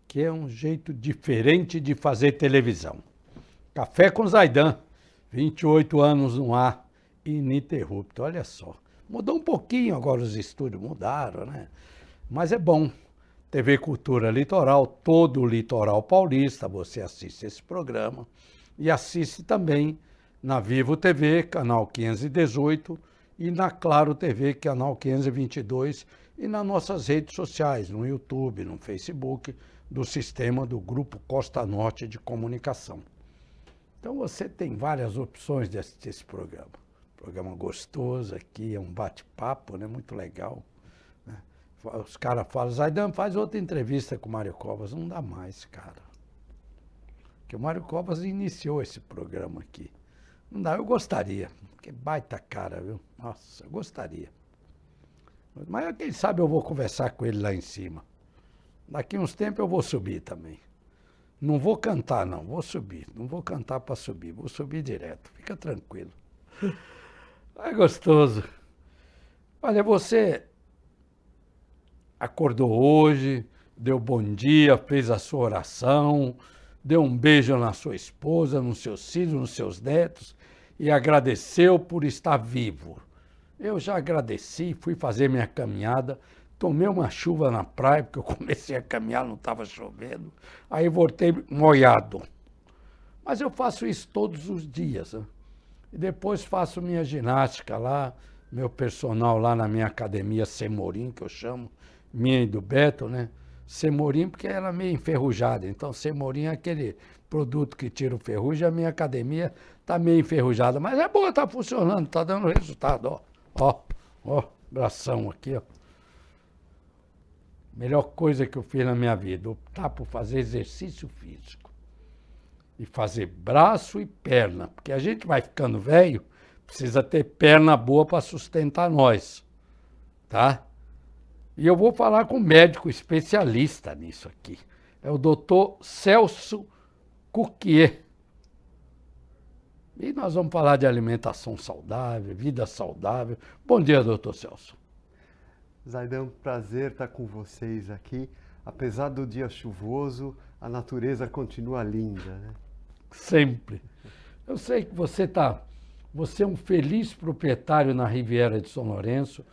Que é um jeito diferente de fazer televisão. Café com Zaidan, 28 anos no ar, ininterrupto, olha só. Mudou um pouquinho agora os estúdios, mudaram, né? Mas é bom. TV Cultura Litoral, todo o litoral paulista, você assiste esse programa. E assiste também na Vivo TV, canal 518, e na Claro TV, canal 522, e nas nossas redes sociais, no YouTube, no Facebook, do sistema do Grupo Costa Norte de Comunicação. Então você tem várias opções de assistir esse programa. Programa gostoso aqui, é um bate-papo, né? Muito legal. Né? Os caras falam, Zaidan, faz outra entrevista com o Mário Covas. Não dá mais, cara. Porque o Mário Covas iniciou esse programa aqui. Não dá, eu gostaria. Que baita cara, viu? Nossa, eu gostaria. Mas quem sabe eu vou conversar com ele lá em cima. Daqui uns tempos eu vou subir também. Não vou cantar, não. Vou subir. Não vou cantar para subir. Vou subir direto. Fica tranquilo. É gostoso. Olha, você acordou hoje, deu bom dia, fez a sua oração, deu um beijo na sua esposa, nos seus filhos, nos seus netos e agradeceu por estar vivo. Eu já agradeci, fui fazer minha caminhada. Tomei uma chuva na praia, porque eu comecei a caminhar, não estava chovendo. Aí voltei molhado. Mas eu faço isso todos os dias. Né? E depois faço minha ginástica lá, meu personal lá na minha academia Semorim, que eu chamo, minha e do Beto, né? Semorim porque ela é meio enferrujada. Então, Semorim é aquele produto que tira o ferrugem. A minha academia está meio enferrujada. Mas é boa, está funcionando, está dando resultado. Ó, bração aqui, ó. Melhor coisa que eu fiz na minha vida, optar por fazer exercício físico. E fazer braço e perna. Porque a gente vai ficando velho, precisa ter perna boa para sustentar nós. Tá? E eu vou falar com um médico especialista nisso aqui. É o doutor Celso Cuquier. E nós vamos falar de alimentação saudável, vida saudável. Bom dia, doutor Celso. Zaidan, prazer estar com vocês aqui. Apesar do dia chuvoso, a natureza continua linda, né? Sempre. Eu sei que você é um feliz proprietário na Riviera de São Lourenço,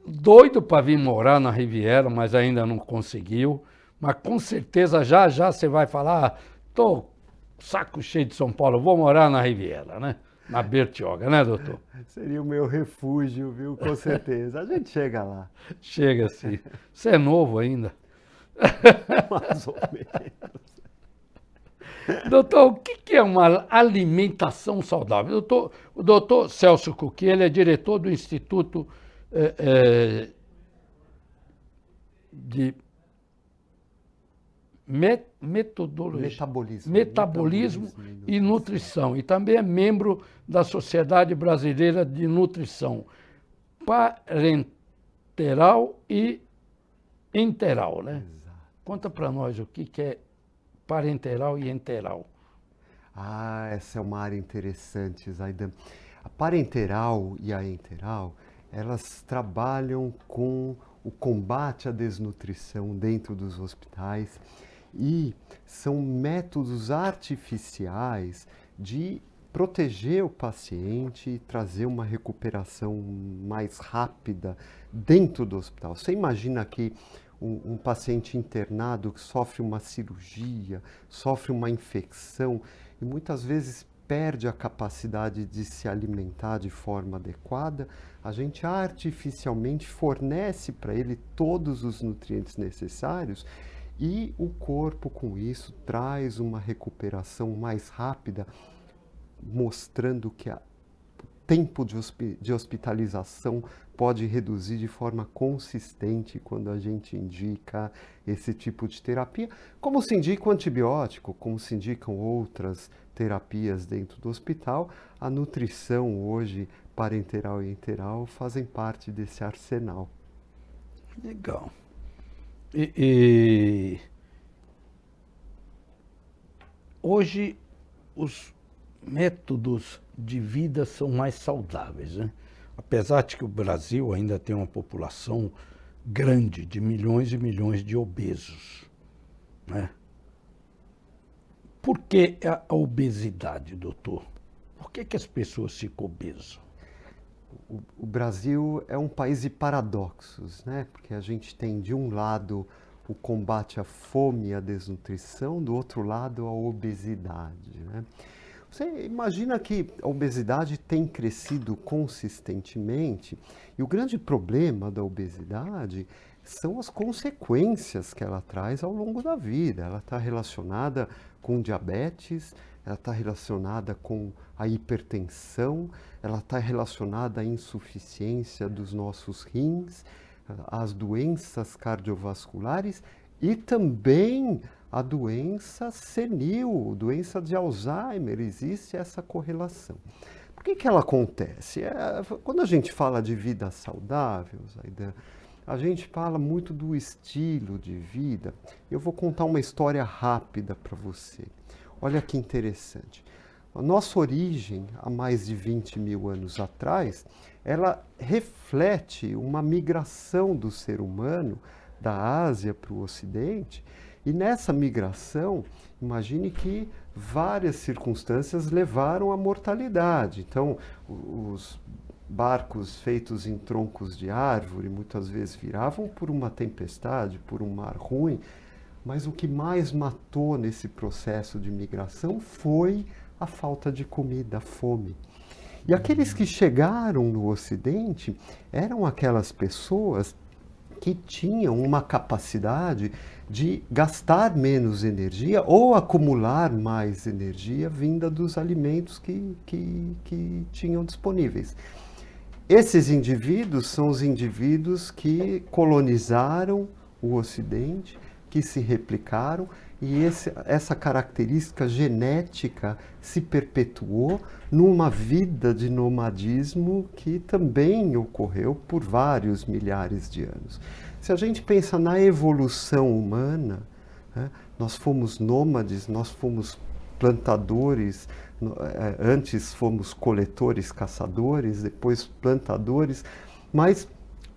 doido para vir morar na Riviera, mas ainda não conseguiu. Mas com certeza já você vai falar, tô saco cheio de São Paulo, vou morar na Riviera, né? Na Bertioga, né, doutor? Seria o meu refúgio, viu? Com certeza. A gente chega lá. Chega sim. Você é novo ainda. Mais ou menos. Doutor, o que é uma alimentação saudável? O doutor Celso Cuquier, ele é diretor do Instituto de Metabolismo e Nutrição. E também é membro da Sociedade Brasileira de Nutrição Parenteral e Enteral, né? Exato. Conta para nós o que é parenteral e enteral. Ah, essa é uma área interessante, Zaidan. A parenteral e a enteral, elas trabalham com o combate à desnutrição dentro dos hospitais e são métodos artificiais de proteger o paciente e trazer uma recuperação mais rápida dentro do hospital. Você imagina que um paciente internado que sofre uma cirurgia, sofre uma infecção e muitas vezes perde a capacidade de se alimentar de forma adequada, a gente artificialmente fornece para ele todos os nutrientes necessários e o corpo, com isso, traz uma recuperação mais rápida, mostrando que o tempo de hospitalização pode reduzir de forma consistente quando a gente indica esse tipo de terapia, como se indica o antibiótico, como se indicam outras terapias dentro do hospital. A nutrição hoje, parenteral e enteral, fazem parte desse arsenal. Legal. E hoje os métodos de vida são mais saudáveis, né? Apesar de que o Brasil ainda tem uma população grande, de milhões e milhões de obesos, né? Por que a obesidade, doutor? Por que as pessoas ficam obesas? O Brasil é um país de paradoxos, né? Porque a gente tem, de um lado, o combate à fome e à desnutrição, do outro lado, a obesidade, né? Você imagina que a obesidade tem crescido consistentemente e o grande problema da obesidade são as consequências que ela traz ao longo da vida. Ela está relacionada com diabetes, ela está relacionada com a hipertensão, ela está relacionada à insuficiência dos nossos rins, às doenças cardiovasculares e também a doença senil, doença de Alzheimer. Existe essa correlação. Por que ela acontece? Quando a gente fala de vida saudável, Zaidan, a gente fala muito do estilo de vida. Eu vou contar uma história rápida para você. Olha que interessante. A nossa origem, há mais de 20 mil anos atrás, ela reflete uma migração do ser humano da Ásia para o Ocidente. E nessa migração, imagine que várias circunstâncias levaram à mortalidade. Então, os barcos feitos em troncos de árvore muitas vezes viravam por uma tempestade, por um mar ruim, mas o que mais matou nesse processo de migração foi a falta de comida, a fome. E aqueles que chegaram no Ocidente eram aquelas pessoas que tinham uma capacidade de gastar menos energia ou acumular mais energia vinda dos alimentos que tinham disponíveis. Esses indivíduos são os indivíduos que colonizaram o Ocidente, que se replicaram, e essa característica genética se perpetuou numa vida de nomadismo que também ocorreu por vários milhares de anos. Se a gente pensa na evolução humana, né, nós fomos nômades, nós fomos plantadores, antes fomos coletores, caçadores, depois plantadores, mas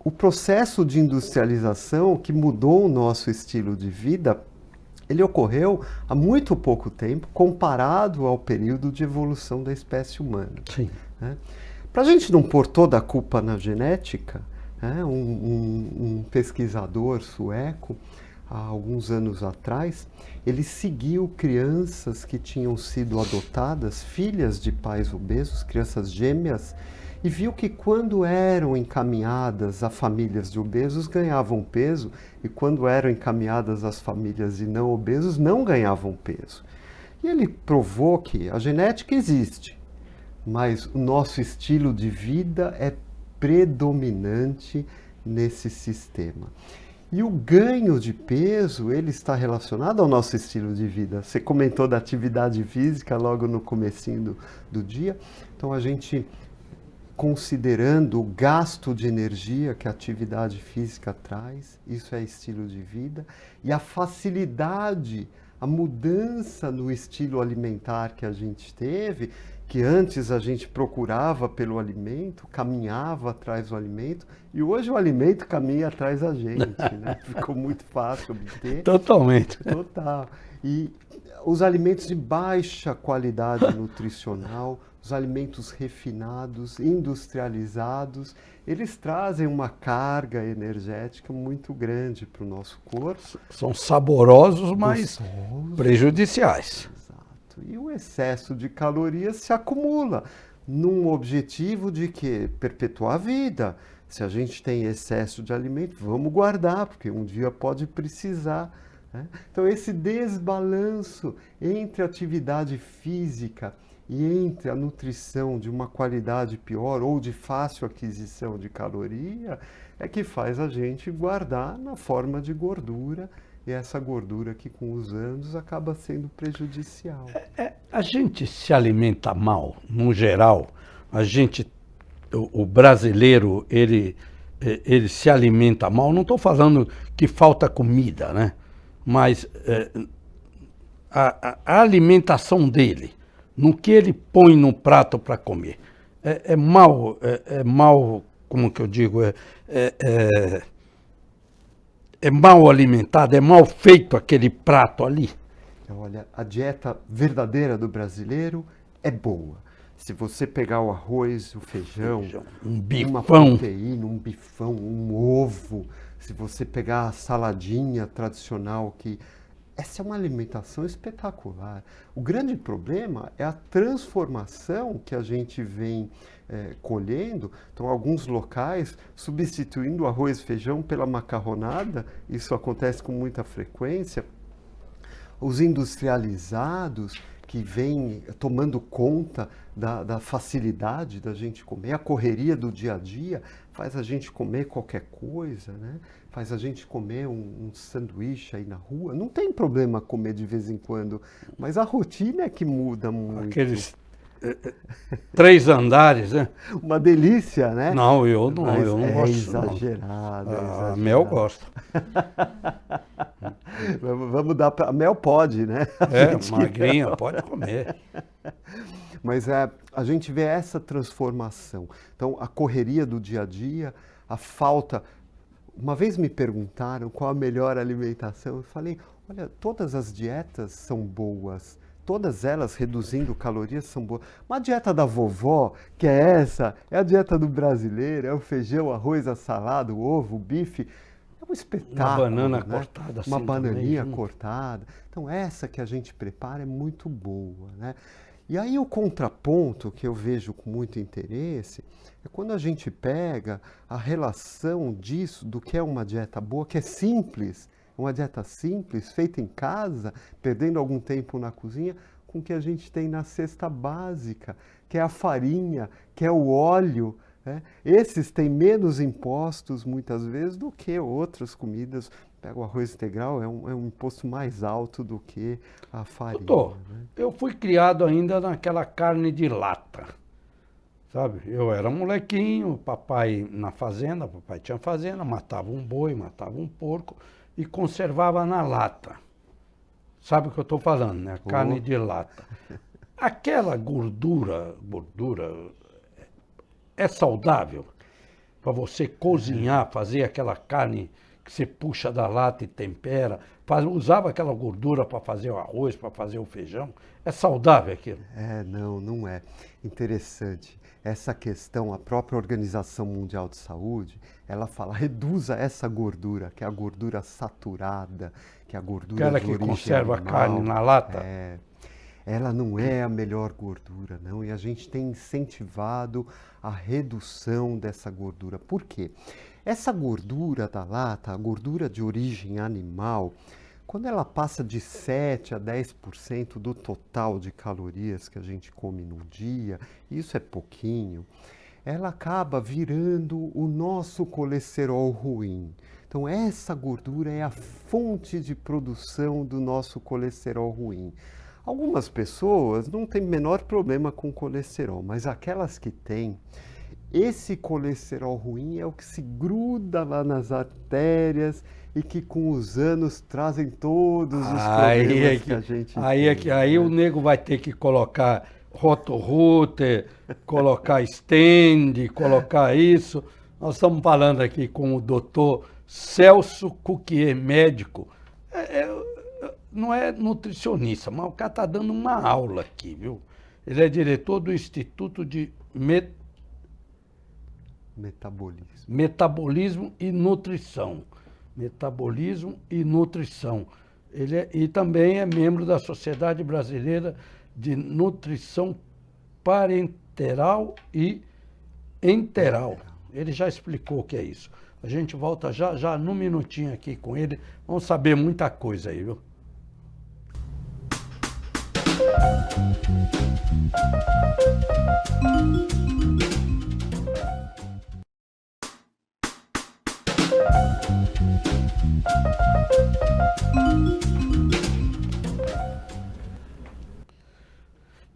o processo de industrialização que mudou o nosso estilo de vida, ele ocorreu há muito pouco tempo, comparado ao período de evolução da espécie humana. Sim. Né? Para a gente não pôr toda a culpa na genética, né, um pesquisador sueco, há alguns anos atrás, ele seguiu crianças que tinham sido adotadas, filhas de pais obesos, crianças gêmeas, e viu que quando eram encaminhadas a famílias de obesos, ganhavam peso, e quando eram encaminhadas às famílias de não obesos, não ganhavam peso. E ele provou que a genética existe, mas o nosso estilo de vida é predominante nesse sistema. E o ganho de peso, ele está relacionado ao nosso estilo de vida. Você comentou da atividade física logo no comecinho do dia, então a gente, considerando o gasto de energia que a atividade física traz, isso é estilo de vida, e a facilidade, a mudança no estilo alimentar que a gente teve, que antes a gente procurava pelo alimento, caminhava atrás do alimento, e hoje o alimento caminha atrás da gente, né? Ficou muito fácil obter. Totalmente. Total. E os alimentos de baixa qualidade nutricional, os alimentos refinados, industrializados, eles trazem uma carga energética muito grande para o nosso corpo. São saborosos, mas prejudiciais. Exato. E o excesso de calorias se acumula num objetivo de quê? Perpetuar a vida. Se a gente tem excesso de alimento, vamos guardar, porque um dia pode precisar. Né? Então, esse desbalanço entre a atividade física e entre a nutrição de uma qualidade pior ou de fácil aquisição de caloria é que faz a gente guardar na forma de gordura, e essa gordura que com os anos acaba sendo prejudicial. A gente se alimenta mal, no geral. O brasileiro, ele se alimenta mal. Não estou falando que falta comida, né? Mas a alimentação dele, no que ele põe no prato para comer. É mal, como que eu digo, é mal alimentado, é mal feito aquele prato ali. Olha, a dieta verdadeira do brasileiro é boa. Se você pegar o arroz, o feijão, Um bifão, uma proteína, um bifão, um ovo, se você pegar a saladinha tradicional, que essa é uma alimentação espetacular. O grande problema é a transformação que a gente vem colhendo. Então, alguns locais substituindo o arroz e feijão pela macarronada, isso acontece com muita frequência. Os industrializados que vêm tomando conta da facilidade da gente comer, a correria do dia a dia faz a gente comer qualquer coisa, né? Faz a gente comer um sanduíche aí na rua. Não tem problema comer de vez em quando, mas a rotina é que muda muito. Aqueles 3 andares, né? Uma delícia, né? Não, eu não Mas gosto. é Não. exagerado. A Mel gosta. Vamos dar para... A Mel pode, né? Magrinha, pode comer. Mas a gente vê essa transformação. Então, a correria do dia a dia, a falta... Uma vez me perguntaram qual a melhor alimentação. Eu falei, olha, todas as dietas são boas. Todas elas reduzindo calorias são boas. Uma dieta da vovó, que é essa, é a dieta do brasileiro, é o feijão, o arroz, a salada, o ovo, o bife. É um espetáculo. Uma banana, né? Uma Cortada assim bananinha também, cortada. Então, essa que a gente prepara é muito boa, né? E aí o contraponto que eu vejo com muito interesse é quando a gente pega a relação disso, do que é uma dieta boa, que é simples, uma dieta simples, feita em casa, perdendo algum tempo na cozinha, com o que a gente tem na cesta básica, que é a farinha, que é o óleo, né? Esses têm menos impostos, muitas vezes, do que outras comidas. Pega o arroz integral, é um imposto mais alto do que a farinha. Doutor, né? eu fui criado ainda naquela carne de lata, sabe? Eu era molequinho, papai na fazenda, papai tinha fazenda, matava um boi, matava um porco e conservava na lata. Sabe o que eu estou falando, né? Carne de lata. Aquela gordura é saudável para você cozinhar, fazer aquela carne que você puxa da lata e tempera, usava aquela gordura para fazer o arroz, para fazer o feijão. É saudável aquilo? Não é. Interessante. Essa questão, a própria Organização Mundial de Saúde, ela fala, reduza essa gordura, que é a gordura saturada, que é a gordura aquela de que origem conserva animal. a carne na lata? Ela não é a melhor gordura, não. E a gente tem incentivado a redução dessa gordura. Por quê? Essa gordura da lata, a gordura de origem animal, quando ela passa de 7 a 10% do total de calorias que a gente come no dia, isso é pouquinho, ela acaba virando o nosso colesterol ruim. Então, essa gordura é a fonte de produção do nosso colesterol ruim. Algumas pessoas não têm menor problema com colesterol, mas aquelas que têm, esse colesterol ruim é o que se gruda lá nas artérias e que com os anos trazem todos os problemas que a gente tem. Aí o nego vai ter que colocar roto-router, colocar stand, colocar isso. Nós estamos falando aqui com o doutor Celso Cuquier, médico. Não é nutricionista, mas o cara está dando uma aula aqui, viu? Ele é diretor do Instituto de Metabolismo e Nutrição. Metabolismo e Nutrição. E também é membro da Sociedade Brasileira de Nutrição Parenteral e Enteral. Ele já explicou o que é isso. A gente volta já num minutinho aqui com ele. Vamos saber muita coisa aí, viu?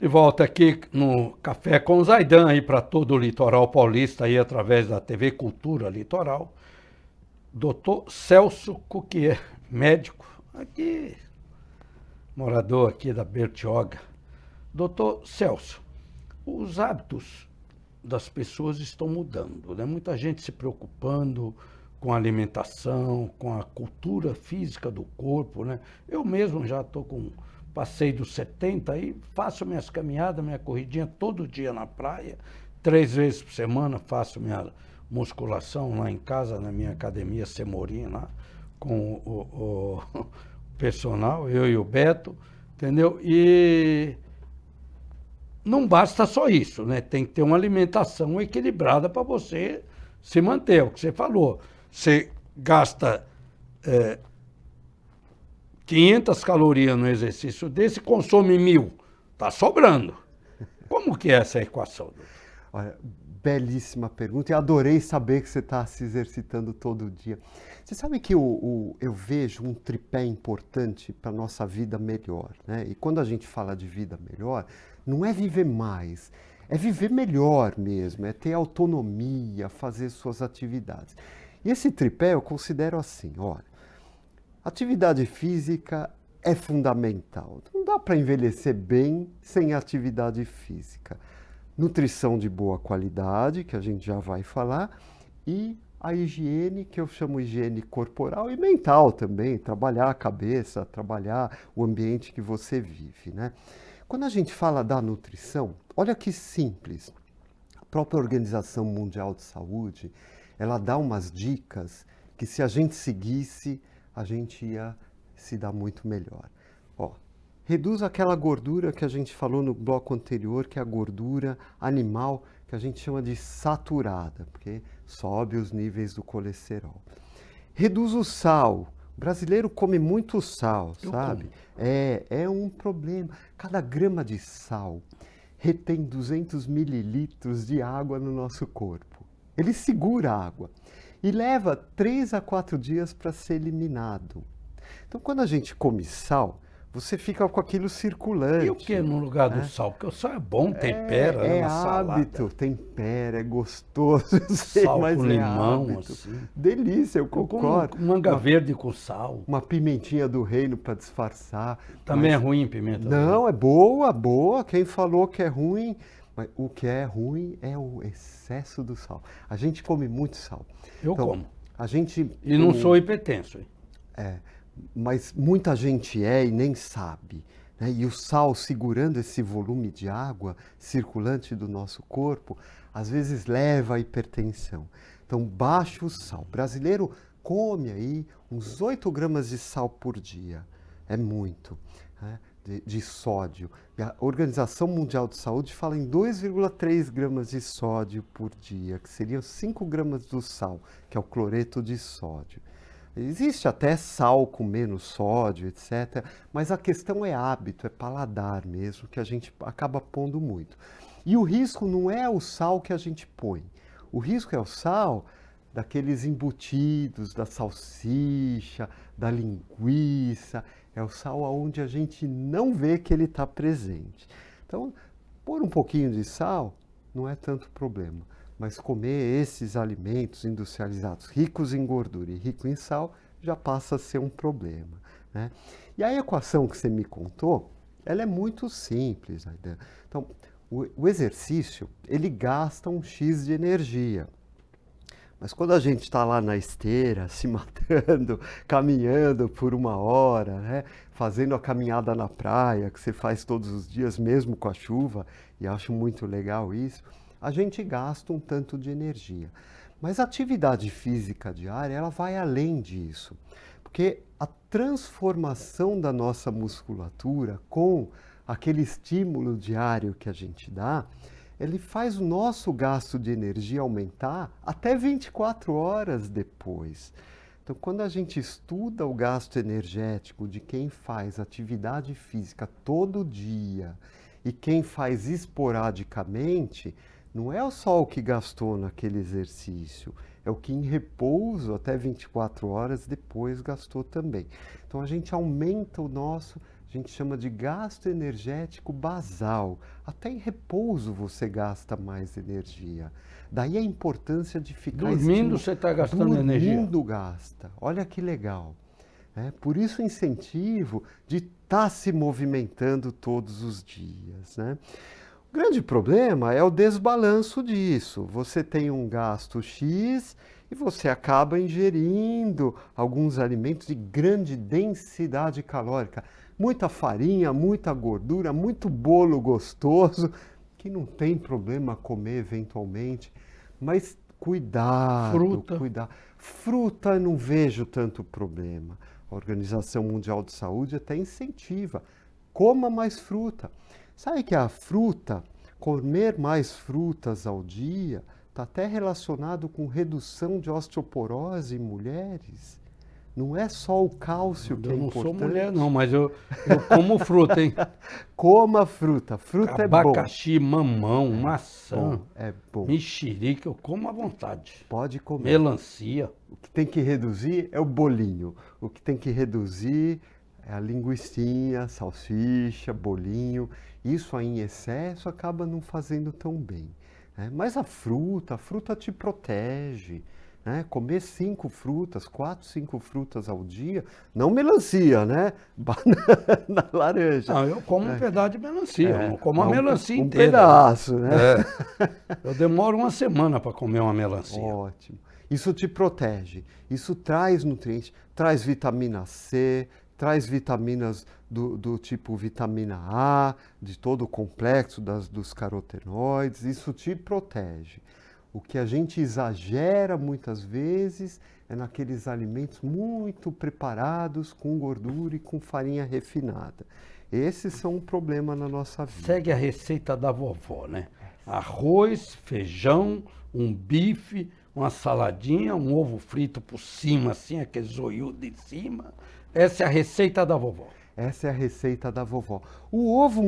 De volta aqui no Café com Zaidan, aí para todo o litoral paulista, aí através da TV Cultura Litoral. Doutor Celso Cuquier, médico, aqui, morador aqui da Bertioga. Doutor Celso, os hábitos das pessoas estão mudando, né? Muita gente se preocupando com a alimentação, com a cultura física do corpo, né? Eu mesmo já passei dos 70 e faço minhas caminhadas, minha corridinha todo dia na praia, 3 vezes por semana faço minha musculação lá em casa, na minha academia Semorim, lá, com o personal, eu e o Beto, entendeu? E não basta só isso, né? Tem que ter uma alimentação equilibrada para você se manter, é o que você falou. Você gasta 500 calorias no exercício desse, consome 1.000, está sobrando. Como que é essa equação, doutor? Olha, belíssima pergunta e adorei saber que você está se exercitando todo dia. Você sabe que eu vejo um tripé importante para a nossa vida melhor, né? E quando a gente fala de vida melhor, não é viver mais, é viver melhor mesmo, é ter autonomia, fazer suas atividades. E esse tripé eu considero assim, olha, atividade física é fundamental. Não dá para envelhecer bem sem atividade física. Nutrição de boa qualidade, que a gente já vai falar, e a higiene, que eu chamo higiene corporal e mental também, trabalhar a cabeça, trabalhar o ambiente que você vive, né? Quando a gente fala da nutrição, olha que simples. A própria Organização Mundial de Saúde, ela dá umas dicas que se a gente seguisse, a gente ia se dar muito melhor. Ó, reduz aquela gordura que a gente falou no bloco anterior, que é a gordura animal, que a gente chama de saturada, porque sobe os níveis do colesterol. Reduz o sal. O brasileiro come muito sal, sabe? É um problema. Cada grama de sal retém 200 mililitros de água no nosso corpo. Ele segura a água e leva 3 a 4 dias para ser eliminado. Então, quando a gente come sal, você fica com aquilo circulante. E o que no lugar do sal? Porque o sal é bom, tempera, é na hábito, salada. tempera, é gostoso, eu sei, Sal mas com é limão, hábito. assim. Delícia, eu concordo. Com manga verde com sal. Uma pimentinha do reino para disfarçar. Também é ruim pimenta do reino. Não, é boa, boa. Quem falou que é ruim, mas o que é ruim é o excesso do sal. A gente come muito sal. Eu como. A gente... E não sou hipertenso. Hein? Mas muita gente e nem sabe, né? E o sal segurando esse volume de água circulante do nosso corpo, às vezes leva à hipertensão. Então, baixa o sal. O brasileiro come aí uns 8 gramas de sal por dia. É muito, né? de sódio. E a Organização Mundial de Saúde fala em 2,3 gramas de sódio por dia, que seriam 5 gramas do sal, que é o cloreto de sódio. Existe até sal com menos sódio, etc. Mas a questão é hábito, é paladar mesmo, que a gente acaba pondo muito. E o risco não é o sal que a gente põe. O risco é o sal daqueles embutidos, da salsicha, da linguiça. É o sal onde a gente não vê que ele está presente. Então, pôr um pouquinho de sal não é tanto problema. Mas comer esses alimentos industrializados, ricos em gordura e ricos em sal, já passa a ser um problema, né? E a equação que você me contou, ela é muito simples, Aidan. Então, o exercício, ele gasta um X de energia. Mas quando a gente está lá na esteira, se matando, caminhando por 1 hora, né? Fazendo a caminhada na praia, que você faz todos os dias, mesmo com a chuva, e acho muito legal isso, a gente gasta um tanto de energia. Mas a atividade física diária, ela vai além disso. Porque a transformação da nossa musculatura com aquele estímulo diário que a gente dá, ele faz o nosso gasto de energia aumentar até 24 horas depois. Então, quando a gente estuda o gasto energético de quem faz atividade física todo dia e quem faz esporadicamente, não é só o que gastou naquele exercício, é o que em repouso até 24 horas depois gastou também. Então a gente aumenta o nosso, a gente chama de gasto energético basal. Até em repouso você gasta mais energia. Daí a importância de ficar... Dormindo você está gastando energia. Dormindo gasta. Olha que legal. né? Por isso o incentivo de estar se movimentando todos os dias, né? O grande problema é o desbalanço disso. Você tem um gasto X e você acaba ingerindo alguns alimentos de grande densidade calórica. Muita farinha, muita gordura, muito bolo gostoso, que não tem problema comer eventualmente, mas cuidado, cuidado. Fruta eu não vejo tanto problema. A Organização Mundial de Saúde até incentiva. Coma mais fruta. Sabe que a fruta, comer mais frutas ao dia, está até relacionado com redução de osteoporose em mulheres. Não é só o cálcio que é importante. Eu não sou mulher não, mas eu como fruta, hein? Coma fruta. Fruta Abacaxi, é bom. mamão, maçã, É bom. mexerica, eu como à vontade. Pode comer. Melancia. O que tem que reduzir é o bolinho. O que tem que reduzir é a linguicinha, salsicha, bolinho. Isso aí em excesso acaba não fazendo tão bem, né? Mas a fruta te protege, né? Comer 5 frutas, 4, 5 frutas ao dia, não melancia, né? Banana, laranja. Não, eu como um pedaço de melancia, eu não como a melancia um inteira. pedaço, né? Eu demoro uma semana para comer uma melancia. Ótimo. Isso te protege, isso traz nutrientes, traz vitamina C, traz vitaminas do tipo vitamina A, de todo o complexo dos carotenoides, isso te protege. O que a gente exagera muitas vezes é naqueles alimentos muito preparados com gordura e com farinha refinada. Esses são um problema na nossa vida. Segue a receita da vovó, né? Arroz, feijão, um bife, uma saladinha, um ovo frito por cima, assim, aquele zoiudo de cima. Essa é a receita da vovó. Essa é a receita da vovó. O ovo,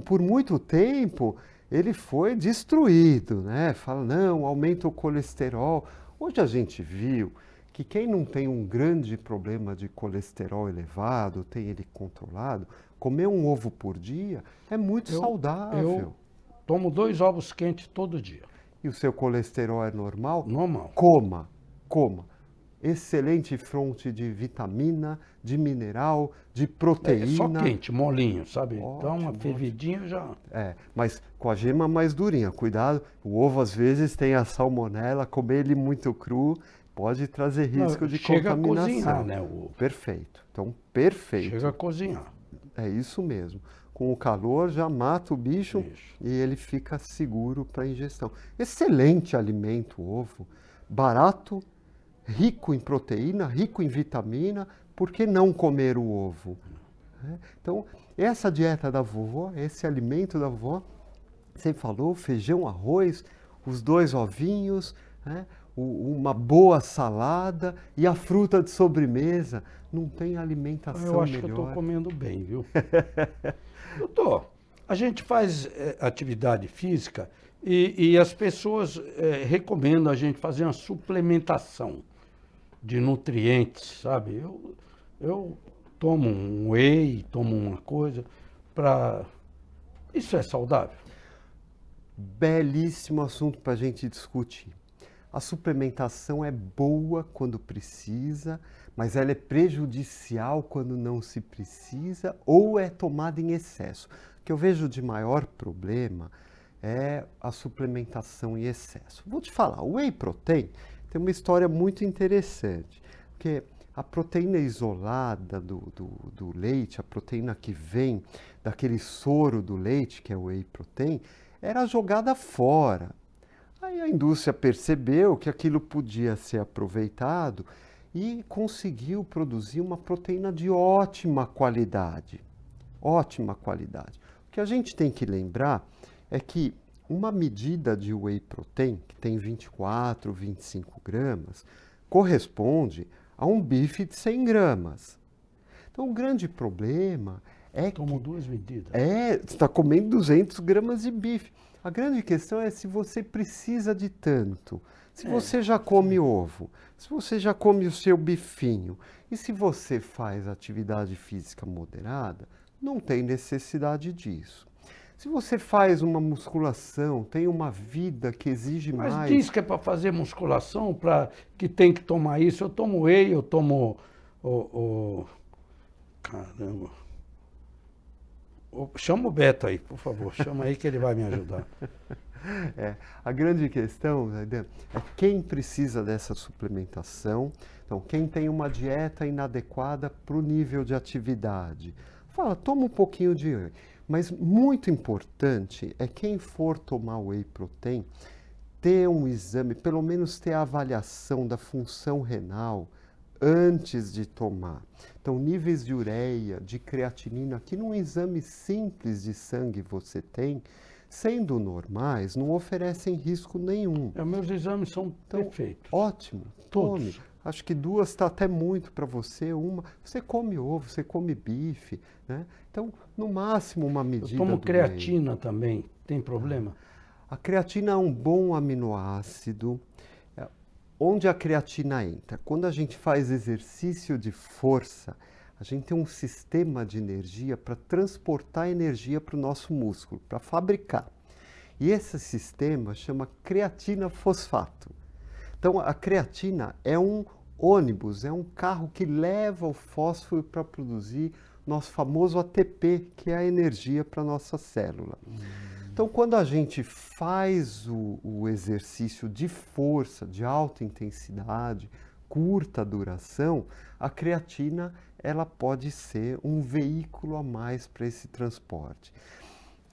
por muito tempo, ele foi destruído, né? Fala, não, aumenta o colesterol. Hoje a gente viu que quem não tem um grande problema de colesterol elevado, tem ele controlado, comer um ovo por dia é muito saudável. Eu tomo 2 ovos quentes todo dia. E o seu colesterol é normal? Normal. Coma. Excelente fonte de vitamina, de mineral, de proteína. É só quente, molinho, sabe? Ótimo, Então uma fervidinha já... Mas com a gema mais durinha. Cuidado, o ovo às vezes tem a salmonela, comer ele muito cru pode trazer risco de contaminação. Chega a cozinhar, né? Perfeito. Então, perfeito. Chega a cozinhar. É isso mesmo. Com o calor já mata o bicho e ele fica seguro para ingestão. Excelente alimento o ovo, barato, rico em proteína, rico em vitamina, por que não comer o ovo? Então, essa dieta da vovó, esse alimento da vovó, você falou, feijão, arroz, os 2 ovinhos, né? Uma boa salada e a fruta de sobremesa. Não tem alimentação melhor. Eu acho que eu estou comendo bem, viu? Doutor, a gente faz atividade física e as pessoas recomendam a gente fazer uma suplementação de nutrientes, sabe? Eu tomo um whey, tomo uma coisa para... Isso é saudável? Belíssimo assunto para a gente discutir. A suplementação é boa quando precisa, mas ela é prejudicial quando não se precisa ou é tomada em excesso. O que eu vejo de maior problema é a suplementação em excesso. Vou te falar, o whey protein tem uma história muito interessante, porque a proteína isolada do leite, a proteína que vem daquele soro do leite, que é o whey protein, era jogada fora. Aí a indústria percebeu que aquilo podia ser aproveitado e conseguiu produzir uma proteína de ótima qualidade. Ótima qualidade. O que a gente tem que lembrar é que uma medida de whey protein, que tem 24, 25 gramas, corresponde a um bife de 100 gramas. Então o grande problema é que... Tomo 2 medidas. você está comendo 200 gramas de bife. A grande questão é se você precisa de tanto. Se você já come ovo, se você já come o seu bifinho, e se você faz atividade física moderada, não tem necessidade disso. Se você faz uma musculação, tem uma vida que exige mais... Mas diz que é para fazer musculação, que tem que tomar isso. Eu tomo whey, eu tomo Caramba. Chama o Beto aí, por favor. Chama aí que ele vai me ajudar. A grande questão, Zaidan, é quem precisa dessa suplementação. Então, quem tem uma dieta inadequada para o nível de atividade. Fala, toma um pouquinho de whey. Mas muito importante é quem for tomar whey protein, ter um exame, pelo menos ter a avaliação da função renal antes de tomar. Então, níveis de ureia, de creatinina, que num exame simples de sangue você tem, sendo normais, não oferecem risco nenhum. Meus exames são perfeitos. Ótimo, tome. Todos. Acho que 2 está até muito para você. Uma, você come ovo, você come bife, né? Então, no máximo uma medida Eu tomo do creatina whey. também. Tem problema? A creatina é um bom aminoácido. Onde a creatina entra? Quando a gente faz exercício de força, a gente tem um sistema de energia para transportar energia para o nosso músculo, para fabricar. E esse sistema chama creatina fosfato. Então, a creatina é um ônibus, é um carro que leva o fósforo para produzir nosso famoso ATP, que é a energia para a nossa célula. Então, quando a gente faz o exercício de força, de alta intensidade, curta duração, a creatina ela pode ser um veículo a mais para esse transporte.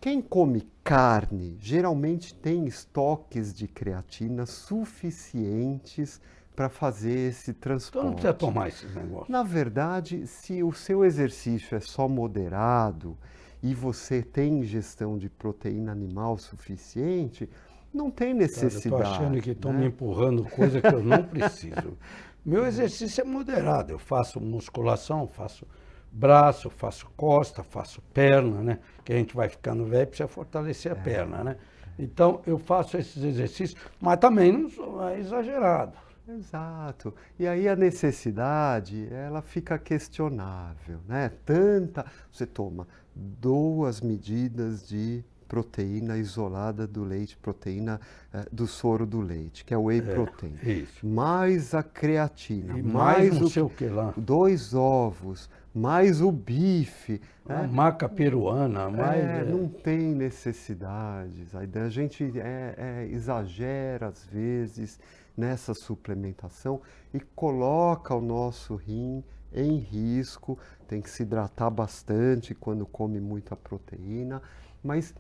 Quem come carne geralmente tem estoques de creatina suficientes para fazer esse transporte. Então não precisa tomar esses negócios. Na verdade, se o seu exercício é só moderado e você tem ingestão de proteína animal suficiente, não tem necessidade. Cara, eu estou achando que estão né? me empurrando coisa que eu não preciso. Meu exercício é moderado. Eu faço musculação, faço braço, faço costa, faço perna, né? Que a gente vai ficando velho, precisa fortalecer a perna, né? Então, eu faço esses exercícios, mas também não sou exagerado. Exato. E aí a necessidade, ela fica questionável, né? Você toma 2 medidas de proteína isolada do leite, proteína do soro do leite, que é o whey protein. Isso. Mais a creatina, E mais não sei o que lá. 2 ovos, mais o bife. A né? maca peruana, mais... Não tem necessidade, Zaidan. A gente exagera às vezes nessa suplementação e coloca o nosso rim em risco. Tem que se hidratar bastante quando come muita proteína, mas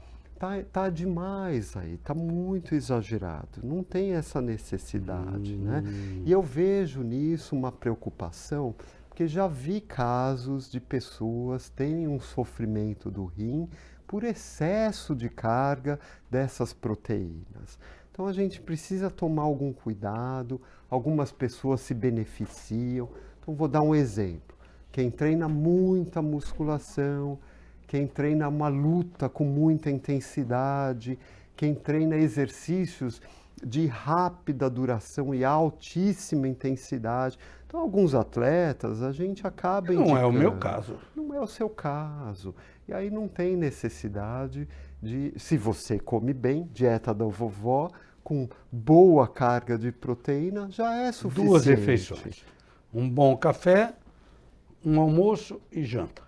tá demais aí, tá muito exagerado. Não tem essa necessidade, né? E eu vejo nisso uma preocupação, porque já vi casos de pessoas terem um sofrimento do rim por excesso de carga dessas proteínas. Então a gente precisa tomar algum cuidado, algumas pessoas se beneficiam. Então vou dar um exemplo. Quem treina muita musculação, quem treina uma luta com muita intensidade, quem treina exercícios de rápida duração e altíssima intensidade. Então, alguns atletas a gente acaba indicando. Não é o meu caso. Não é o seu caso. E aí não tem necessidade de, se você come bem, dieta da vovó, com boa carga de proteína, já é suficiente. 2 refeições. Um bom café, um almoço e janta.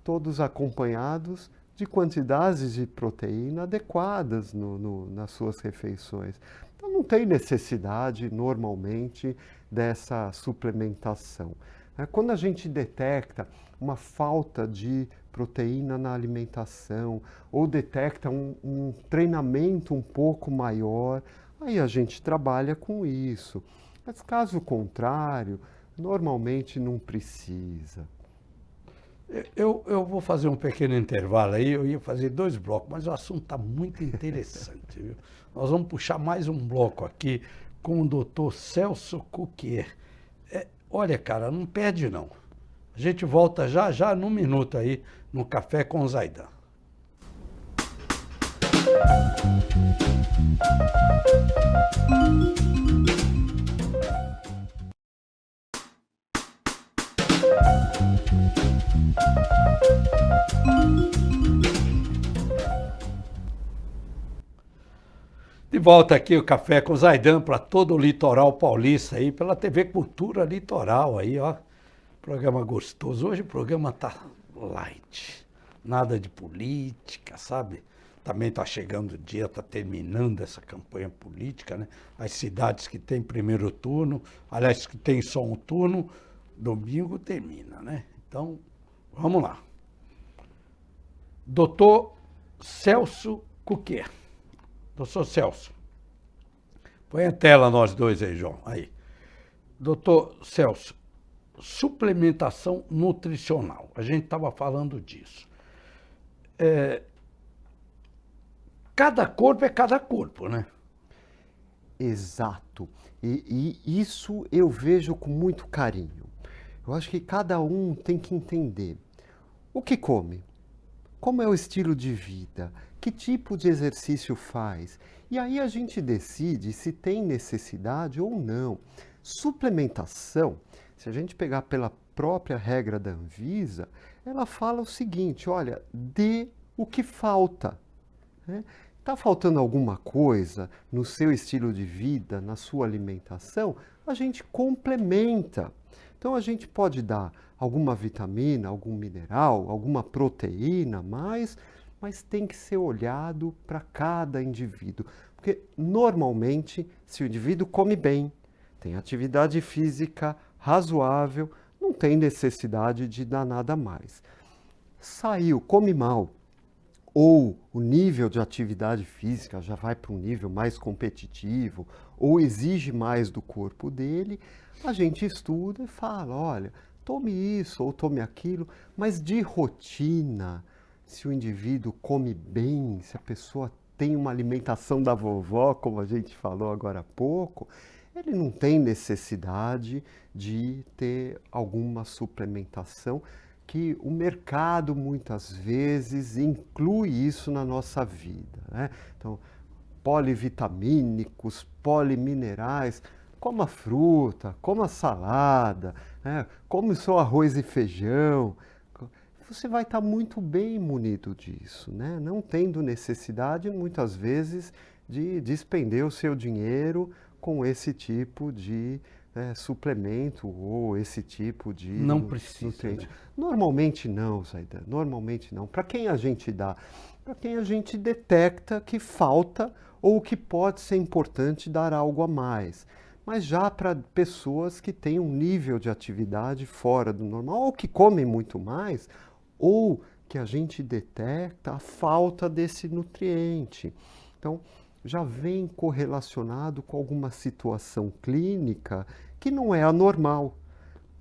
Todos acompanhados de quantidades de proteína adequadas nas suas refeições. Então não tem necessidade, normalmente, dessa suplementação. Quando a gente detecta uma falta de proteína na alimentação ou detecta um treinamento um pouco maior, aí a gente trabalha com isso. Mas caso contrário, normalmente não precisa. Eu vou fazer um pequeno intervalo aí, eu ia fazer 2 blocos, mas o assunto está muito interessante, viu? Nós vamos puxar mais um bloco aqui com o doutor Celso Cuquier. Olha, cara, não perde não. A gente volta já num minuto aí no Café com Zaidan. De volta aqui o Café com Zaidan para todo o litoral paulista aí, pela TV Cultura Litoral aí, ó. Programa gostoso. Hoje o programa tá light. Nada de política, sabe? Também está chegando o dia, está terminando essa campanha política, né? As cidades que têm primeiro turno, aliás, que tem só um turno, domingo termina, né? Então, vamos lá. Doutor Celso Cuquier. Doutor Celso. Põe a tela nós dois aí, João. Aí. Doutor Celso, suplementação nutricional. A gente estava falando disso. Cada corpo é cada corpo, né? Exato. E isso eu vejo com muito carinho. Eu acho que cada um tem que entender o que come, como é o estilo de vida, que tipo de exercício faz. E aí a gente decide se tem necessidade ou não. Suplementação, se a gente pegar pela própria regra da Anvisa, ela fala o seguinte, olha, dê o que falta. Está faltando alguma coisa no seu estilo de vida, na sua alimentação, a gente complementa. Então a gente pode dar alguma vitamina, algum mineral, alguma proteína, mas tem que ser olhado para cada indivíduo. Porque normalmente, se o indivíduo come bem, tem atividade física razoável, não tem necessidade de dar nada mais. Saiu, come mal, ou o nível de atividade física já vai para um nível mais competitivo, ou exige mais do corpo dele, a gente estuda e fala, olha, tome isso ou tome aquilo, mas de rotina, se o indivíduo come bem, se a pessoa tem uma alimentação da vovó, como a gente falou agora há pouco, ele não tem necessidade de ter alguma suplementação, que o mercado muitas vezes inclui isso na nossa vida, né? Então, polivitamínicos, poliminerais, coma fruta, coma salada, né? Come só arroz e feijão, você vai estar muito bem munido disso, né? Não tendo necessidade, muitas vezes, de despender o seu dinheiro com esse tipo de suplemento ou esse tipo de Não precisa, nutriente. né? Normalmente não, Zaidan, normalmente não. Para quem a gente dá? Para quem a gente detecta que falta ou que pode ser importante dar algo a mais. Mas já para pessoas que têm um nível de atividade fora do normal, ou que comem muito mais, ou que a gente detecta a falta desse nutriente. Então, já vem correlacionado com alguma situação clínica que não é anormal.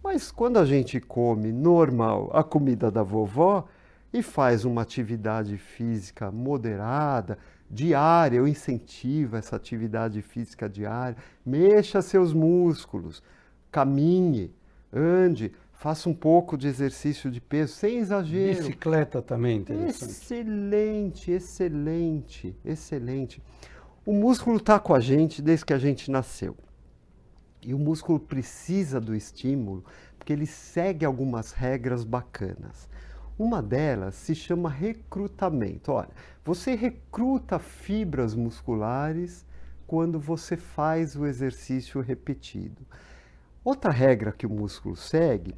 Mas quando a gente come normal a comida da vovó e faz uma atividade física moderada, diária, eu incentivo essa atividade física diária, mexa seus músculos, caminhe, ande, faça um pouco de exercício de peso, sem exagero. Bicicleta também, interessante. Excelente, excelente, excelente. O músculo está com a gente desde que a gente nasceu. E o músculo precisa do estímulo porque ele segue algumas regras bacanas. Uma delas se chama recrutamento. Olha, você recruta fibras musculares quando você faz o exercício repetido. Outra regra que o músculo segue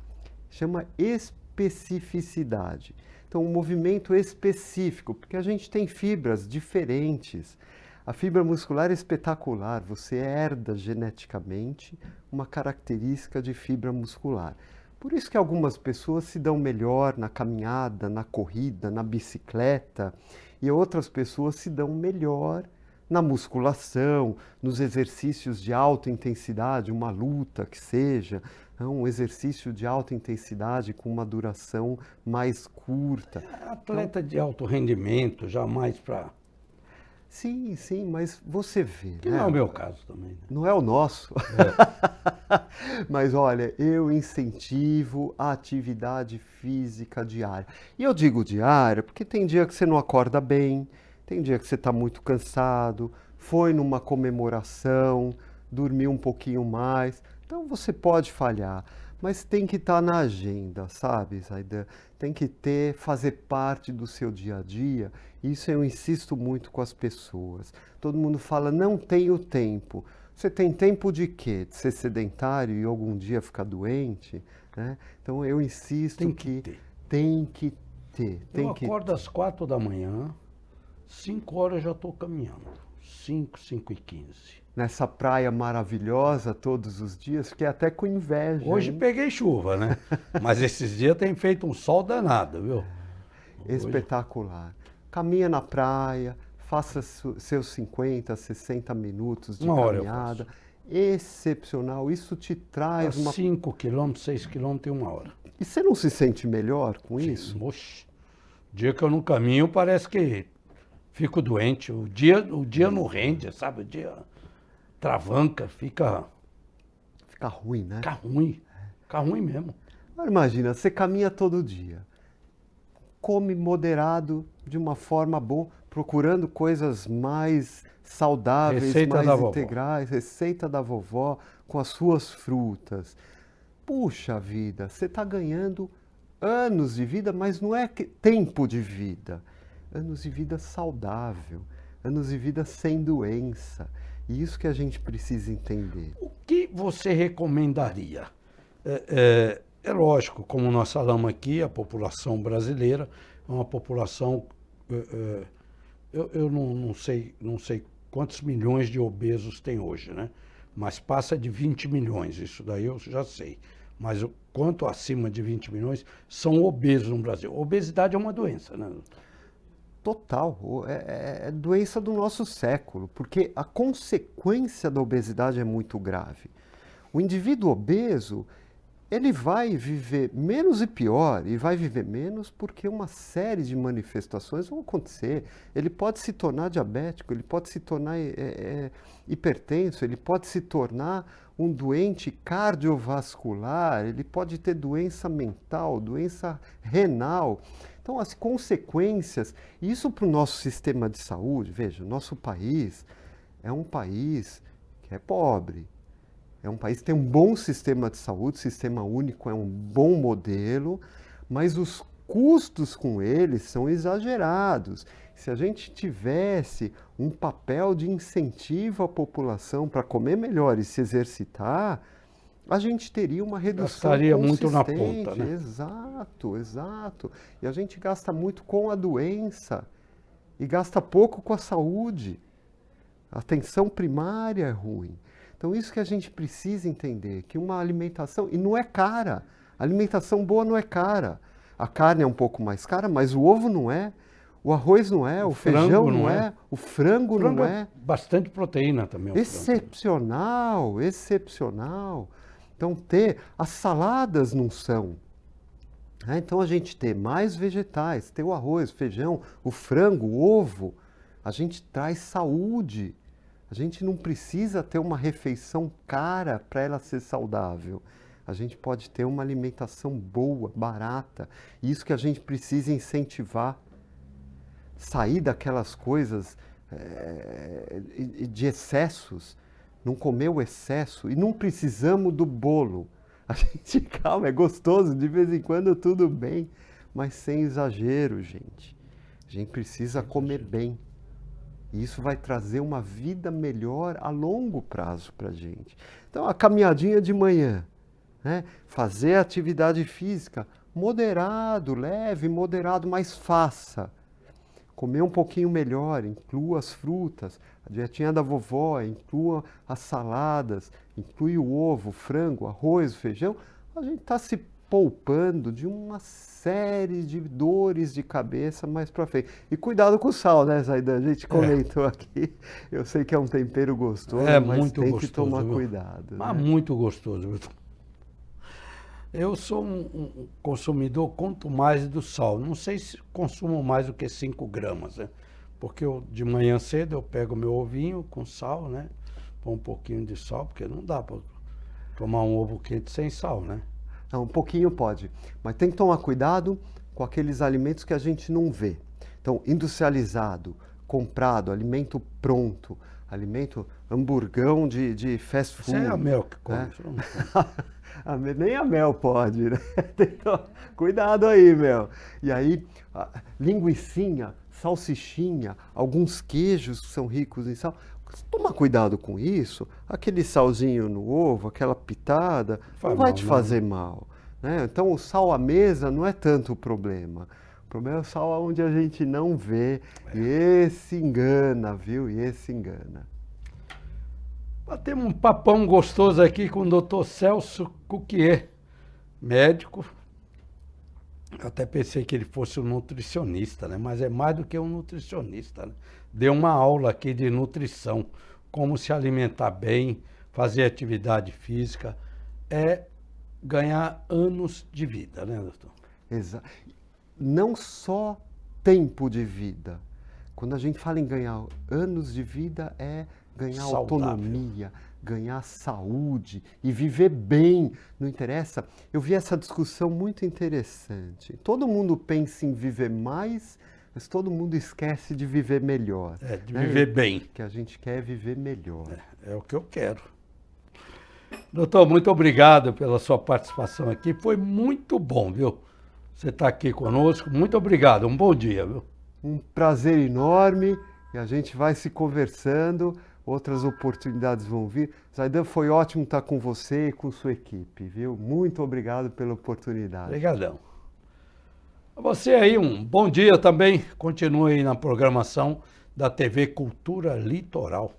chama especificidade. Então, um movimento específico, porque a gente tem fibras diferentes. A fibra muscular é espetacular, você herda geneticamente uma característica de fibra muscular. Por isso que algumas pessoas se dão melhor na caminhada, na corrida, na bicicleta, e outras pessoas se dão melhor na musculação, nos exercícios de alta intensidade, uma luta que seja, um exercício de alta intensidade com uma duração mais curta. Atleta de alto rendimento, jamais para... Sim, sim, mas você vê, Que né? não é o meu caso também, né? Não é o nosso. Mas olha, eu incentivo a atividade física diária. E eu digo diária porque tem dia que você não acorda bem, tem dia que você está muito cansado, foi numa comemoração, dormiu um pouquinho mais. Então você pode falhar, mas tem que estar na agenda, sabe, Zaidan? Tem que fazer parte do seu dia a dia. Isso eu insisto muito com as pessoas. Todo mundo fala, não tenho tempo. Você tem tempo de quê? De ser sedentário e algum dia ficar doente? né? Então eu insisto Tem que que ter. tem que ter. Eu acordo às 4 da manhã, 5 horas eu já estou caminhando. 5, 5h15. Nessa praia maravilhosa todos os dias, fiquei até com inveja. Hoje hein? peguei chuva, né? Mas esses dias tem feito um sol danado, viu? Espetacular. Caminha na praia, faça seus 50, 60 minutos de 1 hora eu caminhada. Excepcional. Isso te traz uma... 5 quilômetros, 6 quilômetros em 1 hora. E você não se sente melhor com isso? Oxe, o dia que eu não caminho parece que fico doente. O dia não rende, sabe? O dia travanca, fica Fica ruim, né? ruim. Fica ruim mesmo. Agora imagina, você caminha todo dia, come moderado, de uma forma boa, procurando coisas mais saudáveis, Receita mais da vovó. integrais, receita da vovó, com as suas frutas. Puxa vida, você está ganhando anos de vida, mas não é tempo de vida. Anos de vida saudável, anos de vida sem doença. E isso que a gente precisa entender. O que você recomendaria? É lógico, como nós falamos aqui, a população brasileira é uma população... eu não sei quantos milhões de obesos tem hoje, né? Mas passa de 20 milhões, isso daí eu já sei. Mas quanto acima de 20 milhões são obesos no Brasil? Obesidade é uma doença, né? Total, é doença do nosso século, porque a consequência da obesidade é muito grave. O indivíduo obeso, ele vai viver menos e pior, e vai viver menos porque uma série de manifestações vão acontecer. Ele pode se tornar diabético, ele pode se tornar hipertenso, ele pode se tornar um doente cardiovascular, ele pode ter doença mental, doença renal. Então, as consequências, isso para o nosso sistema de saúde, veja, o nosso país é um país que é pobre, é um país que tem um bom sistema de saúde, o sistema único é um bom modelo, mas os custos com ele são exagerados. Se a gente tivesse um papel de incentivo à população para comer melhor e se exercitar, a gente teria uma redução Gastaria consistente. muito na ponta, né? Exato, exato. E a gente gasta muito com a doença e gasta pouco com a saúde. A atenção primária é ruim. Então, isso que a gente precisa entender, que uma alimentação, e não é cara, a alimentação boa não é cara. A carne é um pouco mais cara, mas o ovo não é, o arroz não é, o feijão não é, o frango não é. Bastante proteína também. Excepcional, excepcional. Então, as saladas não são. Então, a gente ter mais vegetais, ter o arroz, o feijão, o frango, o ovo, a gente traz saúde. A gente não precisa ter uma refeição cara para ela ser saudável. A gente pode ter uma alimentação boa, barata. Isso que a gente precisa incentivar. Sair daquelas coisas de excessos. Não comer o excesso. E não precisamos do bolo. A gente, calma, é gostoso, de vez em quando tudo bem. Mas sem exagero, gente. A gente precisa comer bem. E isso vai trazer uma vida melhor a longo prazo para a gente. Então, a caminhadinha de manhã, né? Fazer atividade física, moderado, leve, moderado, mas faça. Comer um pouquinho melhor, inclua as frutas, a dietinha da vovó, inclua as saladas, inclui o ovo, o frango, o arroz, o feijão. A gente está se poupando de uma série de dores de cabeça mais para frente. E cuidado com o sal, né, Zaidan? A gente comentou aqui. Eu sei que é um tempero gostoso, mas muito tem gostoso, que tomar viu? cuidado. Mas né? muito gostoso. Viu? Eu sou um consumidor, quanto mais do sal. Não sei se consumo mais do que 5 gramas, né? Porque de manhã cedo eu pego meu ovinho com sal, né? Põe um pouquinho de sal, porque não dá para tomar um ovo quente sem sal, né? Não, um pouquinho pode, mas tem que tomar cuidado com aqueles alimentos que a gente não vê. Então, industrializado, comprado, alimento pronto, alimento hamburgão de fast food. Isso é a Mel que come. né? Isso não come. Nem a Mel pode, né? Cuidado aí, Mel. E aí, linguicinha, salsichinha, alguns queijos que são ricos em sal. Toma cuidado com isso. Aquele salzinho no ovo, aquela pitada, não vai te fazer mal. né? Então o sal à mesa não é tanto o problema. O problema é o sal onde a gente não vê. E esse engana, viu? E esse engana. Batemos um papão gostoso aqui com o Dr. Celso Cuquier, médico. Eu até pensei que ele fosse um nutricionista, né? Mas é mais do que um nutricionista, né? Deu uma aula aqui de nutrição, como se alimentar bem, fazer atividade física, é ganhar anos de vida, né, doutor? Exato. Não só tempo de vida. Quando a gente fala em ganhar anos de vida, é ganhar Saudável. autonomia, ganhar saúde e viver bem. Não interessa? Eu vi essa discussão muito interessante. Todo mundo pensa em viver mais, mas todo mundo esquece de viver melhor. De viver bem. Que a gente quer viver melhor. É o que eu quero. Doutor, muito obrigado pela sua participação aqui. Foi muito bom, viu? Você está aqui conosco. Muito obrigado. Um bom dia, viu? Um prazer enorme e a gente vai se conversando. Outras oportunidades vão vir. Zaidan, foi ótimo estar com você e com sua equipe, viu? Muito obrigado pela oportunidade. Obrigadão. A você aí, um bom dia também. Continue aí na programação da TV Cultura Litoral.